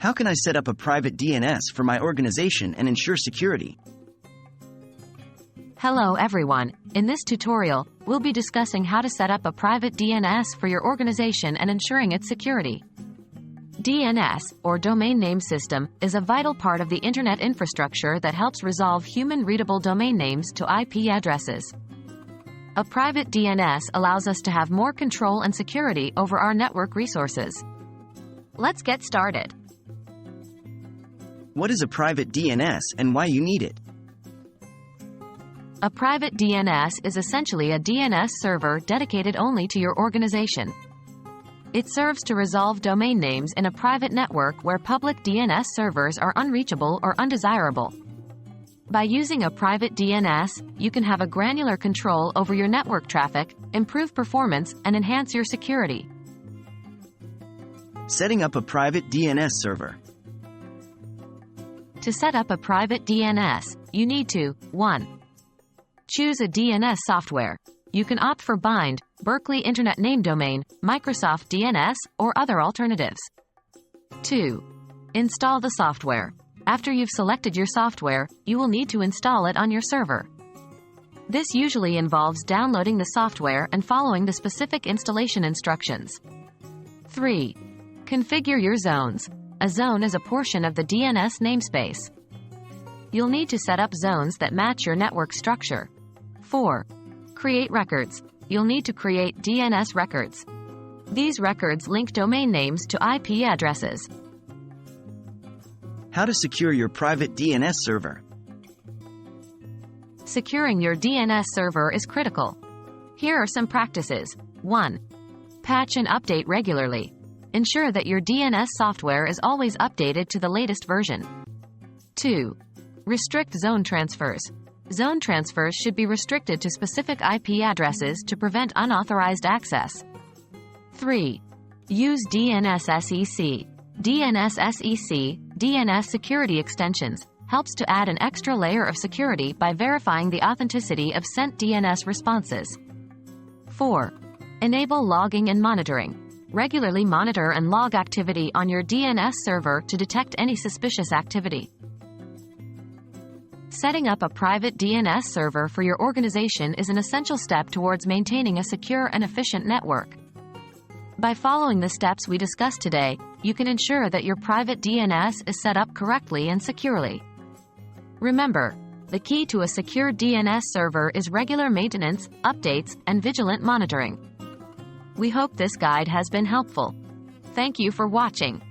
How can I set up a private DNS for my organization and ensure security? Hello everyone, in this tutorial, we'll be discussing how to set up a private DNS for your organization and ensuring its security. DNS, or Domain Name System, is a vital part of the Internet infrastructure that helps resolve human-readable domain names to IP addresses. A private DNS allows us to have more control and security over our network resources. Let's get started. What is a private DNS and why you need it? A private DNS is essentially a DNS server dedicated only to your organization. It serves to resolve domain names in a private network where public DNS servers are unreachable or undesirable. By using a private DNS, you can have a granular control over your network traffic, improve performance, and enhance your security. Setting up a private DNS server. To set up a private DNS, you need to 1. Choose a DNS software. You can opt for Bind, Berkeley Internet Name Domain, Microsoft DNS, or other alternatives. 2. Install the software. After you've selected your software, you will need to install it on your server. This usually involves downloading the software and following the specific installation instructions. 3. Configure your zones. A zone is a portion of the DNS namespace. You'll need to set up zones that match your network structure. 4. Create records. You'll need to create DNS records. These records link domain names to IP addresses. How to secure your private DNS server. Securing your DNS server is critical. Here are some practices. 1. Patch and update regularly. Ensure that your DNS software is always updated to the latest version. 2. Restrict zone transfers. Zone transfers should be restricted to specific IP addresses to prevent unauthorized access. 3. Use DNSSEC. DNSSEC, DNS security extensions, helps to add an extra layer of security by verifying the authenticity of sent DNS responses. 4. Enable logging and monitoring. Regularly monitor and log activity on your DNS server to detect any suspicious activity. Setting up a private DNS server for your organization is an essential step towards maintaining a secure and efficient network. By following the steps we discussed today, you can ensure that your private DNS is set up correctly and securely. Remember, the key to a secure DNS server is regular maintenance, updates, and vigilant monitoring. We hope this guide has been helpful. Thank you for watching.